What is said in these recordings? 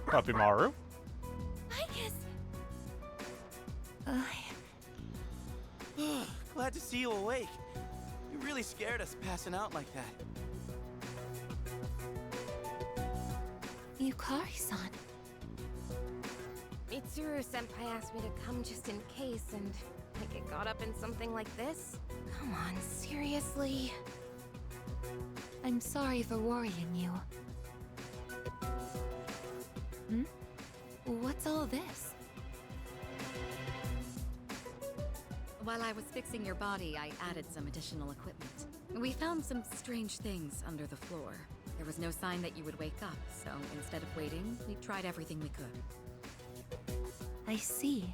Puppy Maru. I guess. Glad to see you awake. You really scared us passing out like that. Yukari-san. Mitsuru-senpai asked me to come just in case, and I get caught up in something like this? Come on, seriously? I'm sorry for worrying you. What's all this? While I was fixing your body, I added some additional equipment. We found some strange things under the floor. There was no sign that you would wake up, so instead of waiting, we tried everything we could. I see.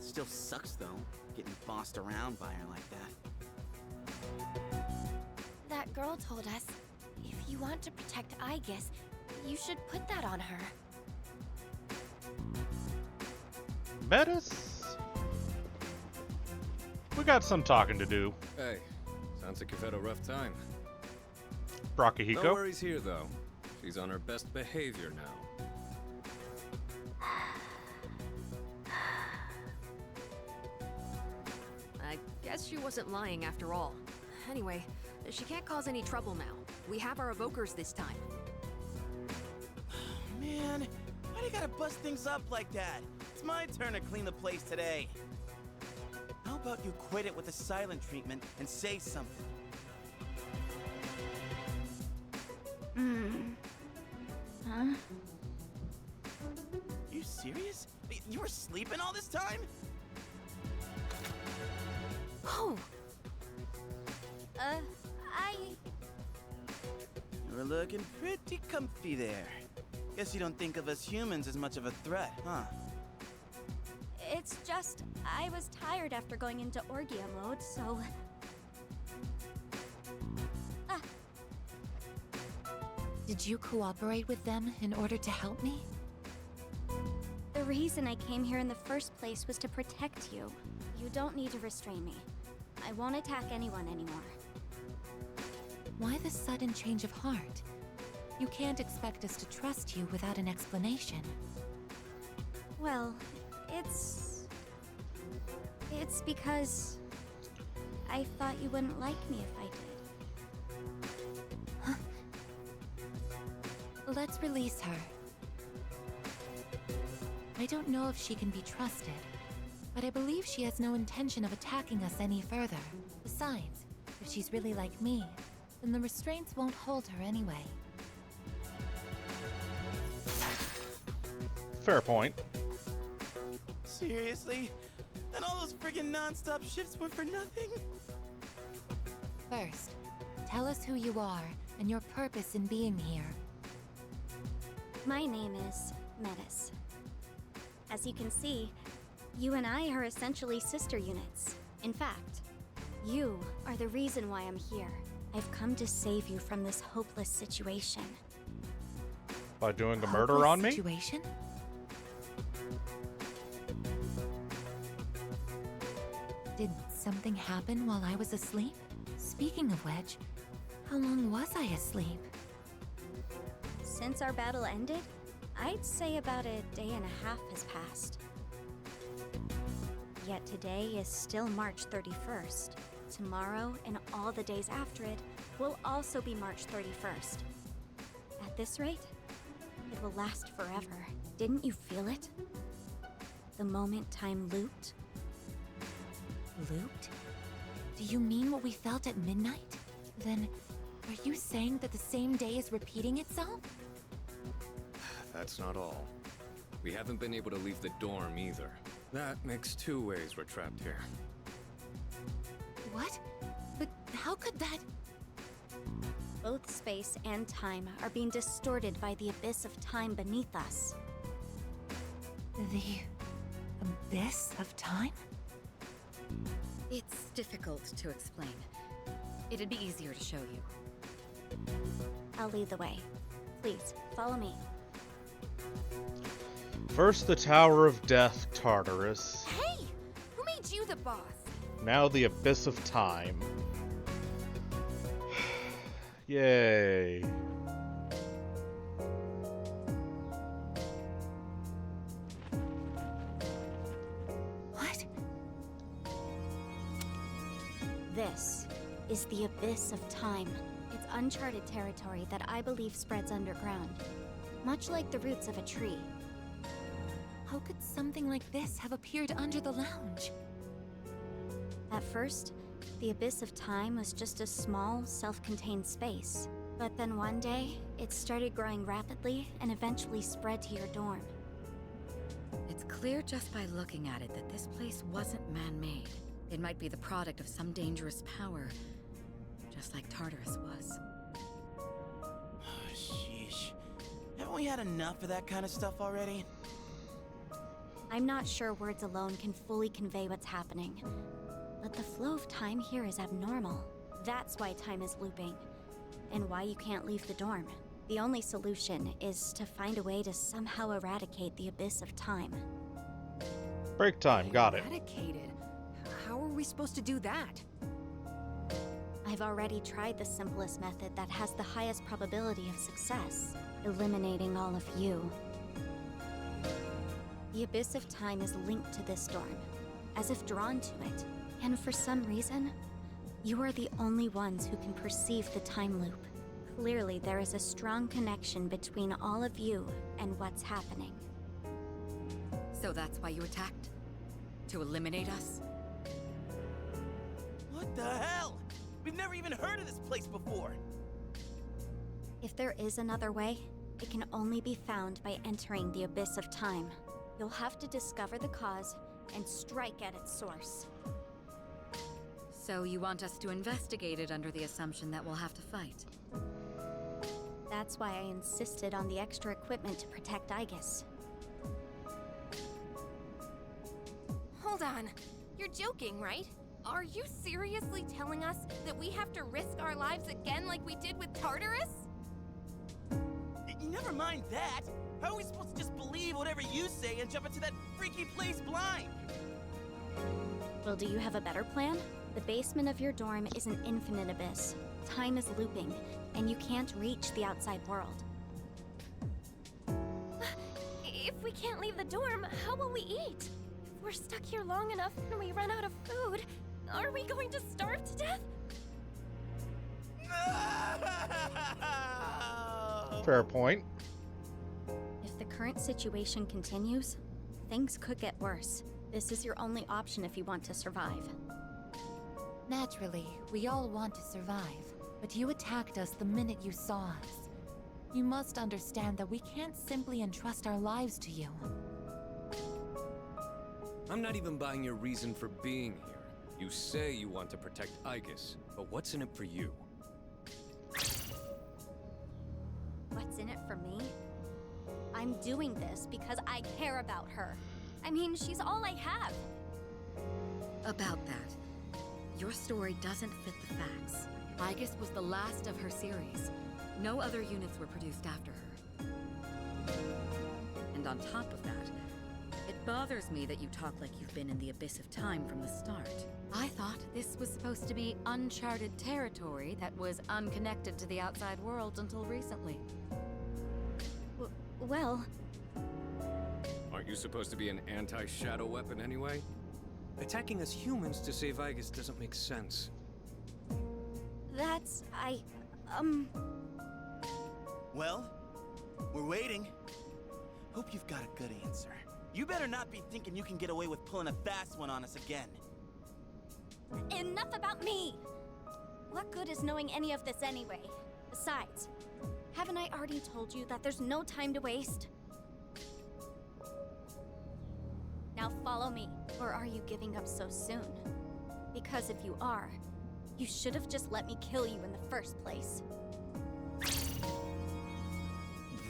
Still sucks though, getting bossed around by her like that. That girl told us, if you want to protect Aegis, you should put that on her. Metis? We got some talking to do. Hey, sounds like you've had a rough time. Brakahiko. No worries here, though. She's on her best behavior now. I guess she wasn't lying after all. Anyway, she can't cause any trouble now. We have our evokers this time. Man, why do you gotta bust things up like that? It's my turn to clean the place today. How about you quit it with the silent treatment and say something? Huh? You serious? You were sleeping all this time? Oh! You were looking pretty comfy there. Guess you don't think of us humans as much of a threat, huh? It's just, I was tired after going into Orgia mode, so... Did you cooperate with them in order to help me? The reason I came here in the first place was to protect you. You don't need to restrain me. I won't attack anyone anymore. Why the sudden change of heart? You can't expect us to trust you without an explanation. Well, it's because... I thought you wouldn't like me if I did. Let's release her. I don't know if she can be trusted, but I believe she has no intention of attacking us any further. Besides, if she's really like me, then the restraints won't hold her anyway. Fair point. Seriously? And all those friggin' non-stop shifts were for nothing? First, tell us who you are and your purpose in being here. My name is Metis. As you can see, you and I are essentially sister units. In fact, you are the reason why I'm here. I've come to save you from this hopeless situation. By doing a murder Hopeless on me? situation? Did something happen while I was asleep? Speaking of which, how long was I asleep? Since our battle ended, I'd say about a day and a half has passed. Yet today is still March 31st. Tomorrow and all the days after it will also be March 31st. At this rate, it will last forever. Didn't you feel it? The moment time looped? Looped? Do you mean what we felt at midnight? Then, are you saying that the same day is repeating itself? That's not all. We haven't been able to leave the dorm either. That makes two ways we're trapped here. What? But how could that... Both space and time are being distorted by the abyss of time beneath us. The... abyss of time? It's difficult to explain. It'd be easier to show you. I'll lead the way. Please, follow me. First the Tower of Death, Tartarus. Hey! Who made you the boss? Now the Abyss of Time. Yay. This is the Abyss of Time. It's uncharted territory that I believe spreads underground, much like the roots of a tree. How could something like this have appeared under the lounge? At first, the Abyss of Time was just a small, self-contained space. But then one day, it started growing rapidly and eventually spread to your dorm. It's clear just by looking at it that this place wasn't man-made. It might be the product of some dangerous power, just like Tartarus was. Sheesh. Haven't we had enough of that kind of stuff already? I'm not sure words alone can fully convey what's happening, but the flow of time here is abnormal. That's why time is looping, and why you can't leave the dorm. The only solution is to find a way to somehow eradicate the Abyss of Time. Break time, got it. Eradicated? How are we supposed to do that? I've already tried the simplest method that has the highest probability of success, eliminating all of you. The Abyss of Time is linked to this dorm, as if drawn to it. And for some reason, you are the only ones who can perceive the time loop. Clearly, there is a strong connection between all of you and what's happening. So that's why you attacked? To eliminate us? What the hell? We've never even heard of this place before. If there is another way, it can only be found by entering the Abyss of Time. You'll have to discover the cause and strike at its source. So you want us to investigate it under the assumption that we'll have to fight? That's why I insisted on the extra equipment to protect Aegis. Hold on. You're joking, right? Are you seriously telling us that we have to risk our lives again like we did with Tartarus? Never mind that. How are we supposed to just believe whatever you say and jump into that freaky place blind? Well, do you have a better plan? The basement of your dorm is an infinite abyss. Time is looping, and you can't reach the outside world. If we can't leave the dorm, how will we eat? If we're stuck here long enough and we run out of food, are we going to starve to death? Fair point. If the current situation continues, things could get worse. This is your only option if you want to survive. Naturally, we all want to survive, but you attacked us the minute you saw us. You must understand that we can't simply entrust our lives to you. I'm not even buying your reason for being here. You say you want to protect Aegis, but what's in it for you? What's in it for me? I'm doing this because I care about her. I mean, she's all I have. About that, your story doesn't fit the facts. Aegis was the last of her series. No other units were produced after her. And on top of that, it bothers me that you talk like you've been in the Abyss of Time from the start. I thought this was supposed to be uncharted territory that was unconnected to the outside world until recently. Well, Aren't you supposed to be an anti-shadow weapon anyway? Attacking us humans to save Aegis doesn't make sense. that's... Well, we're waiting. Hope you've got a good answer. You better not be thinking you can get away with pulling a fast one on us again. Enough about me! What good is knowing any of this anyway? Besides, haven't I already told you that there's no time to waste? Now follow me, or are you giving up so soon? Because if you are, you should have just let me kill you in the first place.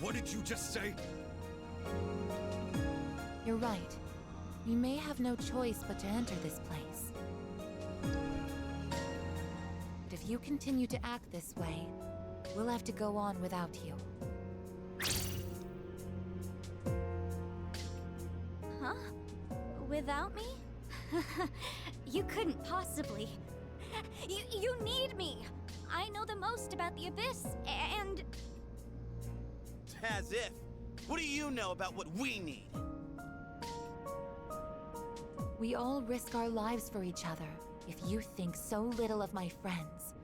What did you just say? You're right. We may have no choice but to enter this place. But if you continue to act this way, we'll have to go on without you. Huh? Without me? You couldn't possibly. You need me! I know the most about the Abyss, and... As if. What do you know about what we need? We all risk our lives for each other, If you think so little of my friends,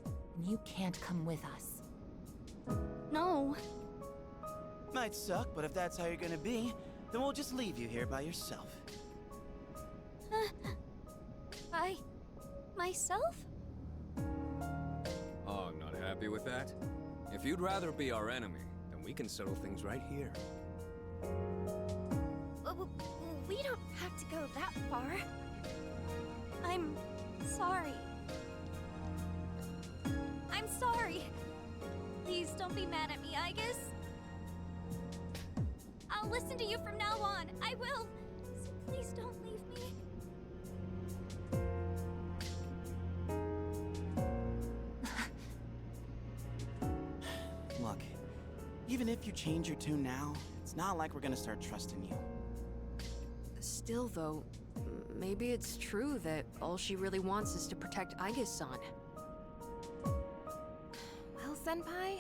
then you can't come with us. No. Might suck, but if that's how you're gonna be, then we'll just leave you here by yourself. Myself? Oh, not happy with that? If you'd rather be our enemy, then we can settle things right here. We don't have to go that far. I'm sorry. I'm sorry. Please don't be mad at me, Aigis. I'll listen to you from now on. I will. So please don't leave me. Look, even if you change your tune now, it's not like we're gonna start trusting you. Still, though, maybe it's true that all she really wants is to protect Aigis-san. Well, Senpai,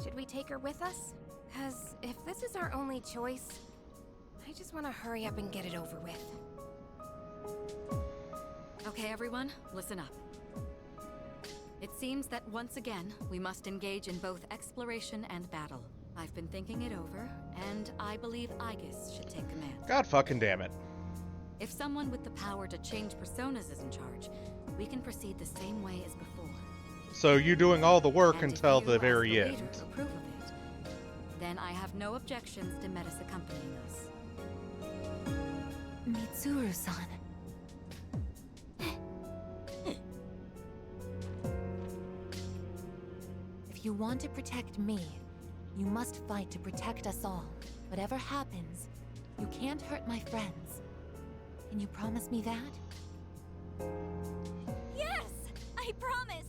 should we take her with us? Because if this is our only choice, I just want to hurry up and get it over with. Okay, everyone, listen up. It seems that once again, we must engage in both exploration and battle. I've been thinking it over, and I believe Aigis should take command. God fucking damn it. If someone with the power to change personas is in charge, we can proceed the same way as before. So you doing all the work And if until you, the as very the end. leader, approve of it, then I have no objections to Metis accompanying us. Mitsuru-san. If you want to protect me, you must fight to protect us all. Whatever happens, you can't hurt my friends. Can you promise me that? Yes! I promise!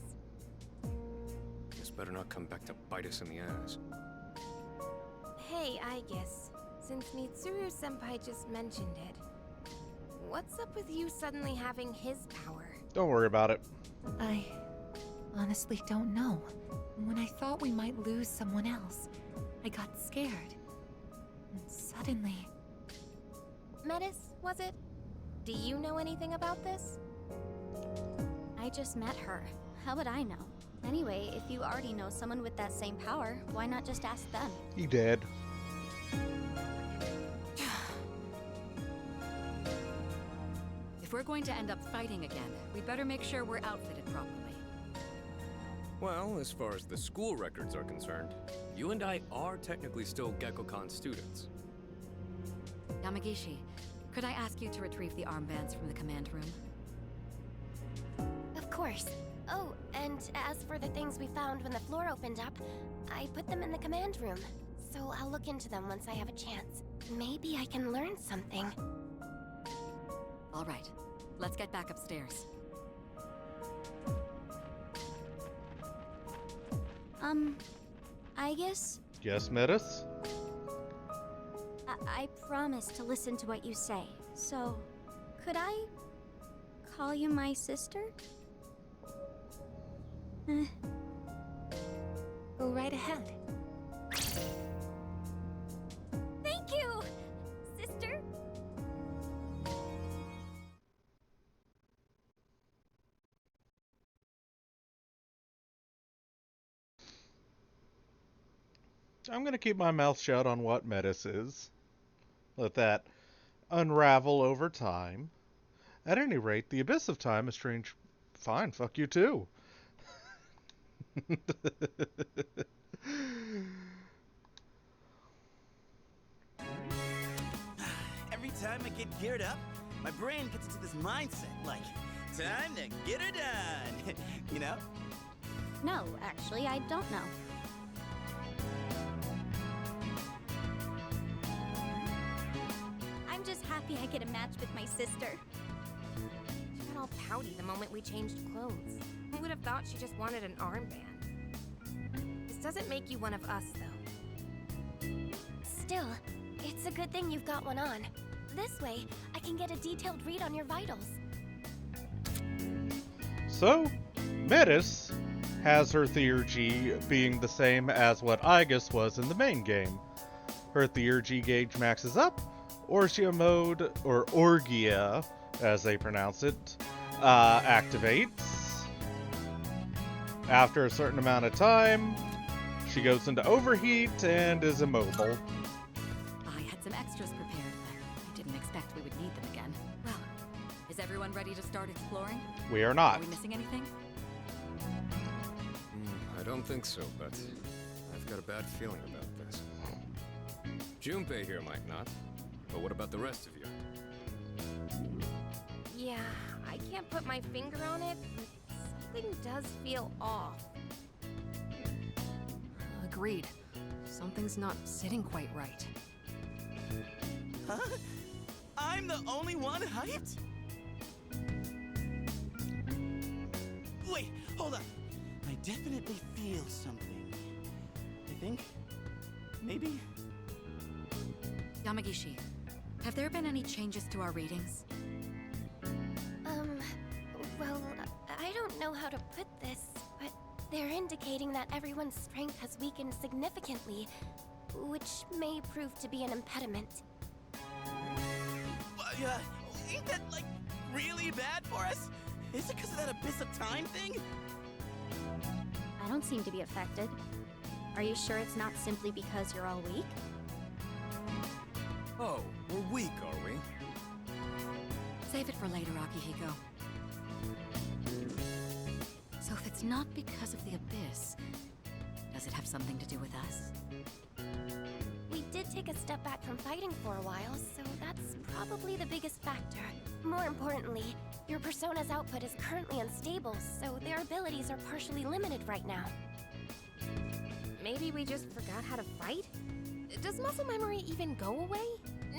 This better not come back to bite us in the ass. Hey, Aigis, since Mitsuru-senpai just mentioned it, what's up with you suddenly having his power? Don't worry about it. I honestly don't know. When I thought we might lose someone else, I got scared. And suddenly... Metis, was it? Do you know anything about this? I just met her. How would I know? Anyway, if you already know someone with that same power, why not just ask them? He did. If we're going to end up fighting again, we'd better make sure we're outfitted properly. Well, as far as the school records are concerned, you and I are technically still Gekkoukan students. Yamagishi, could I ask you to retrieve the armbands from the command room? Of course. Oh, and as for the things we found when the floor opened up, I put them in the command room. So I'll look into them once I have a chance. Maybe I can learn something. All right, let's get back upstairs. Aigis? Yes, Metis? I promise to listen to what you say. So, could I call you my sister? Go right ahead. Thank you, sister. I'm going to keep my mouth shut on what Metis is. Let that unravel over time. At any rate, the Abyss of Time is strange. Fine, fuck you too. Every time I get geared up, my brain gets into this mindset, like, time to get her done. You know? No, actually, I don't know. I'm just happy I get a match with my sister. She got all pouty the moment we changed clothes. Who would have thought she just wanted an armband? This doesn't make you one of us, though. Still, it's a good thing you've got one on. This way, I can get a detailed read on your vitals. So, Metis has her theurgy being the same as what Aigis was in the main game. Her theurgy gauge maxes up, Orgia mode, or Orgia, as they pronounce it, activates. After a certain amount of time, she goes into overheat and is immobile. I had some extras prepared, but I didn't expect we would need them again. Well, is everyone ready to start exploring? We are not. Are we missing anything? I don't think so, but I've got a bad feeling about this. Junpei here might not, but what about the rest of you? Yeah, I can't put my finger on it, but something does feel off. Agreed. Something's not sitting quite right. Huh? I'm the only one hyped? Wait, hold on. I definitely feel something. I think... maybe? Yamagishi, have there been any changes to our readings? Well, I don't know how to put this, but they're indicating that everyone's strength has weakened significantly, which may prove to be an impediment. Ain't that, like, really bad for us? Is it because of that Abyss of Time thing? I don't seem to be affected. Are you sure it's not simply because you're all weak? Oh, we're weak, are we? Save it for later, Akihiko. So if it's not because of the Abyss, does it have something to do with us? We did take a step back from fighting for a while, so that's probably the biggest factor. More importantly, your persona's output is currently unstable, so their abilities are partially limited right now. Maybe we just forgot how to fight? Does muscle memory even go away?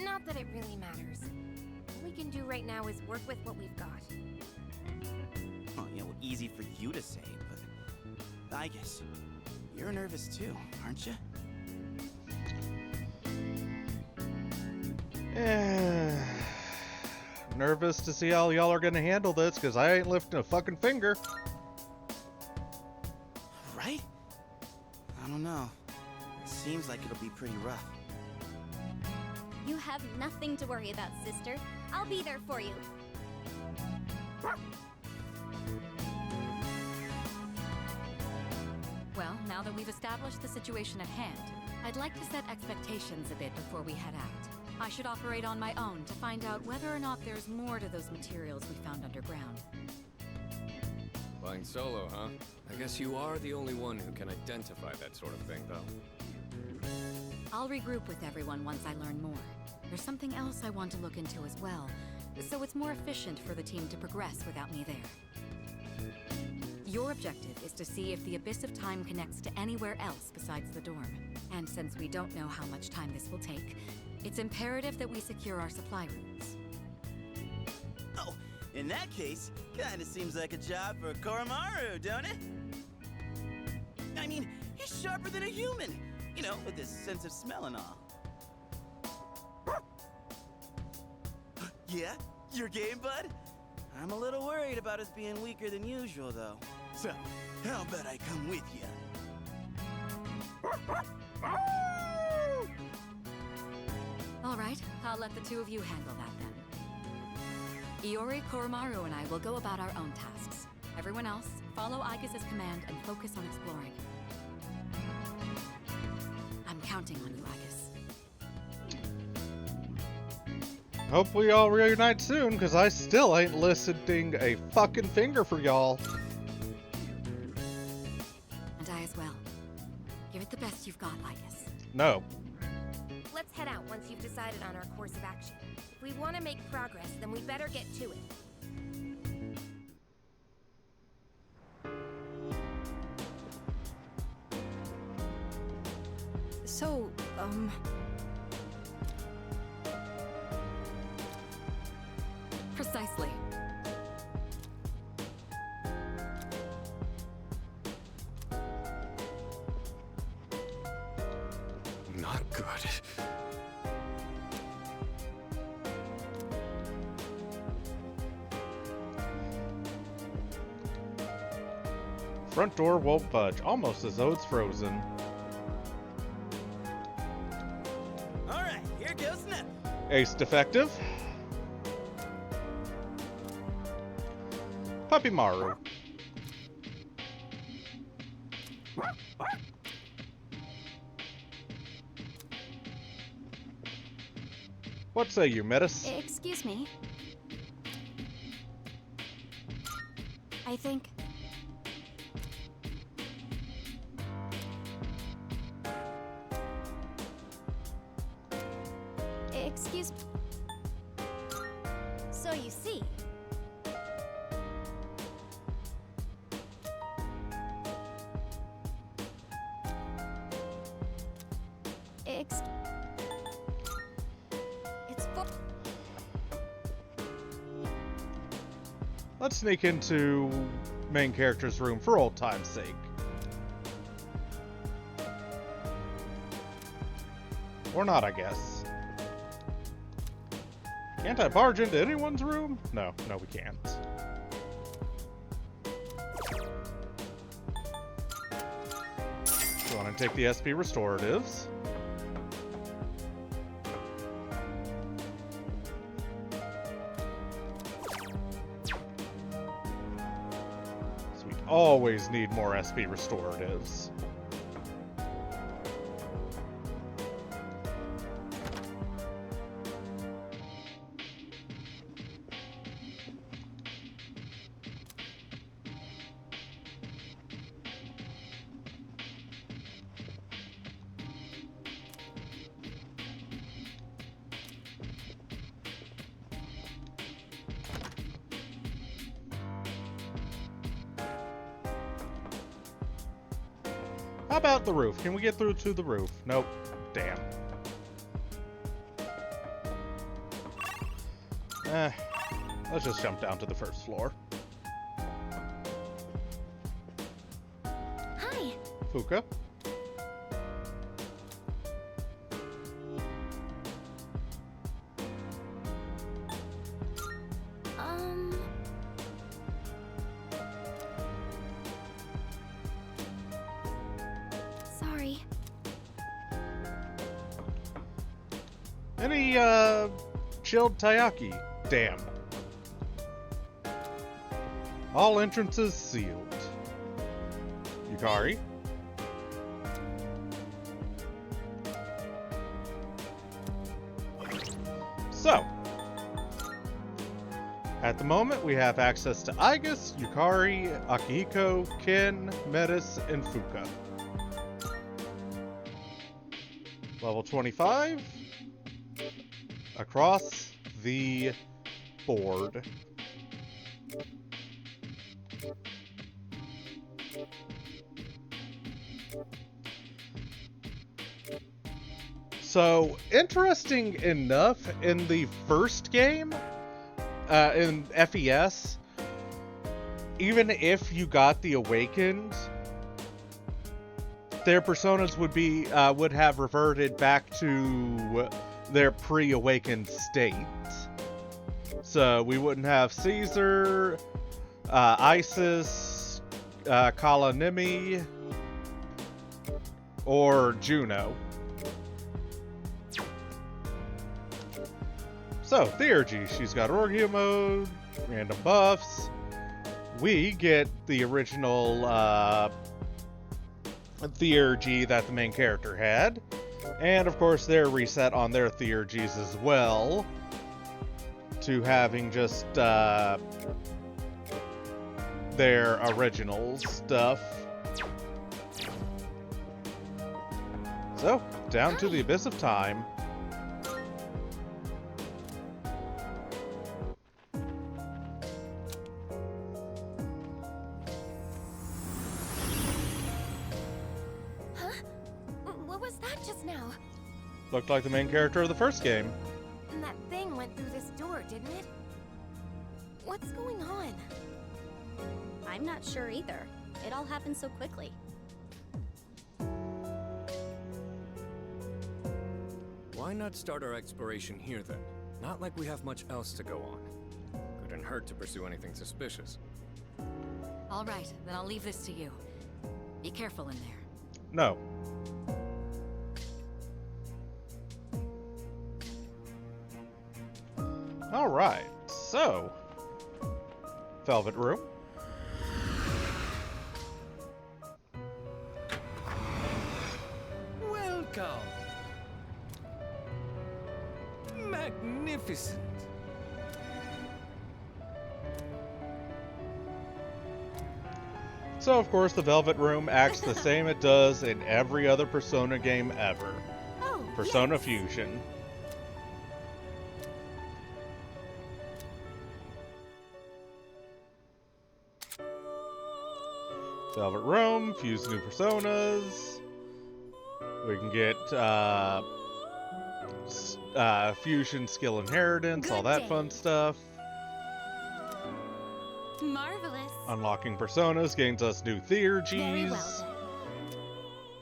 Not that it really matters. All we can do right now is work with what we've got. Oh, yeah, well, easy for you to say, but... I guess you're nervous too, aren't you? Nervous to see how y'all are gonna handle this, because I ain't lifting a fucking finger. Right? I don't know. It seems like it'll be pretty rough. You have nothing to worry about, sister. I'll be there for you. Well, now that we've established the situation at hand, I'd like to set expectations a bit before we head out. I should operate on my own to find out whether or not there's more to those materials we found underground. Flying solo, huh? I guess you are the only one who can identify that sort of thing, though. I'll regroup with everyone once I learn more. There's something else I want to look into as well, so it's more efficient for the team to progress without me there. Your objective is to see if the Abyss of Time connects to anywhere else besides the dorm. And since we don't know how much time this will take, it's imperative that we secure our supply routes. Oh, in that case, kinda seems like a job for Koromaru, don't it? I mean, he's sharper than a human, you know, with his sense of smell and all. Yeah? Your game, bud? I'm a little worried about us being weaker than usual, though. So, how about I come with you? All right, I'll let the two of you handle that then. Iori, Koromaru, and I will go about our own tasks. Everyone else, follow Aigis' command and focus on exploring. I'm counting on you, Aigis. Hope we all reunite soon, because I still ain't lifting a fucking finger for y'all. And I as well. Give it the best you've got, Aigis. No. Let's head out once you've decided on our course of action. If we want to make progress, then we better get to it. So, Precisely. Not good. Front door won't budge, almost as though it's frozen. Alright, here goes nothing. Ace defective. Puppy Maru. What say you, Metis? Excuse me. I think... Excuse... So you see... It's full... Let's sneak into main character's room for old time's sake. Or not, I guess. Can't I barge into anyone's room? No, we can't. Go on and take the SP restoratives. So we always need more SP restoratives. How about the roof? Can we get through to the roof? Nope. Damn. Let's just jump down to the first floor. Hi. Fuka. Sorry. Any, chilled taiyaki? Damn. All entrances sealed. Yukari? So, at the moment we have access to Aigis, Yukari, Akihiko, Ken, Metis, and Fuka. Level 25. Across the board. So, interesting enough, in the first game, in FES, even if you got the Awakened, their personas would have reverted back to their pre-awakened state. So we wouldn't have Caesar, Isis, Kalanimi, or Juno. So, Theurgy, she's got Orgia mode, random buffs. We get the original Theurgy that the main character had. And of course they're reset on their Theurgies as well, to having just their original stuff. So, down to the Abyss of Time. Looked like the main character of the first game. And that thing went through this door, didn't it? What's going on? I'm not sure either. It all happened so quickly. Why not start our exploration here then? Not like we have much else to go on. Couldn't hurt to pursue anything suspicious. All right, then I'll leave this to you. Be careful in there. No. Alright, so... Velvet Room. Magnificent. So, of course, the Velvet Room acts the same it does in every other Persona game ever. Oh, Persona yes. Fusion. Velvet Room, fuse new personas. We can get fusion skill inheritance, all Good that day. fun stuff. Marvelous. Unlocking personas gains us new theurgies. Very well then.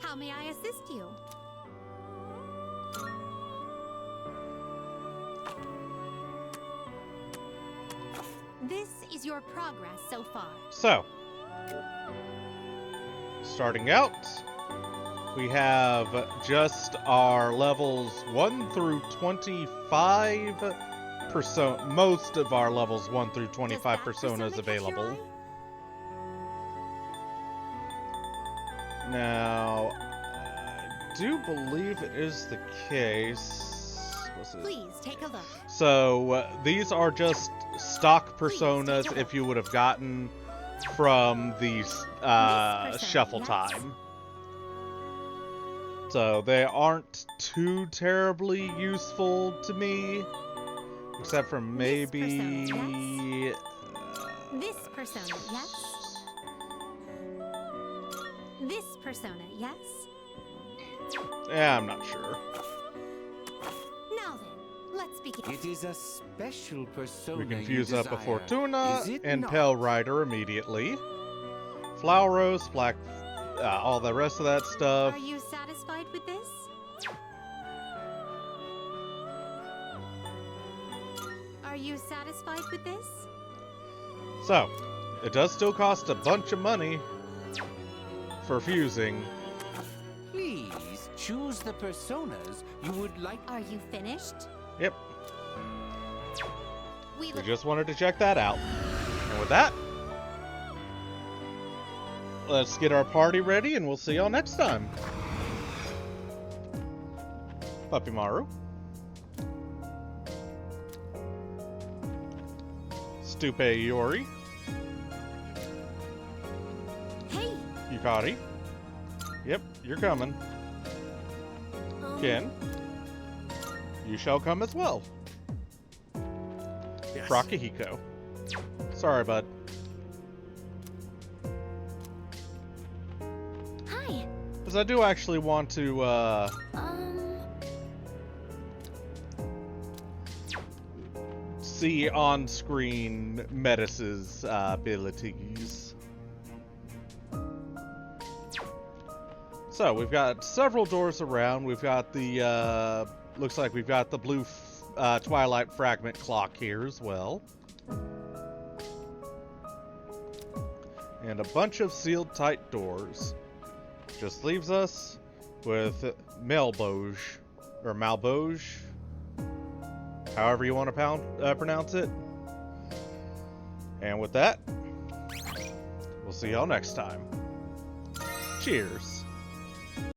How may I assist you? This is your progress so far. So, starting out, we have just our levels 1 through 25 most of our levels 1 through 25 Does that persona personas catch your available. eye? Now, I do believe it is the case. What's it? Please take a look. So, these are just stock personas if you would have gotten from the persona, shuffle yes. time. So, they aren't too terribly useful to me. Except for maybe... This persona, yes? This persona, yes? Yeah, I'm not sure. Now then, let's begin. It is a special persona. We can you fuse up a desire, Fortuna is it and not? Pale Rider immediately. Flower Rose, Black... all the rest of that stuff. Are you satisfied with this? Are you satisfied with this? So, it does still cost a bunch of money for fusing. Please choose the personas you would like. Are you finished? Yep, We we just wanted to check that out. And with that, let's get our party ready and we'll see y'all next time. Puppy Maru. Stupe Iori. Hey! Yukari. Yep, you're coming. Ken. You shall come as well. Yes. Rakihiko. Sorry, bud. Hi. Because I do actually want to, see on-screen Metis's abilities. So, we've got several doors around. We've got the, looks like we've got the blue Twilight Fragment clock here as well. And a bunch of sealed tight doors. Just leaves us with Malebolge, or Malebolge, however you want to pronounce it. And with that, we'll see y'all next time. Cheers.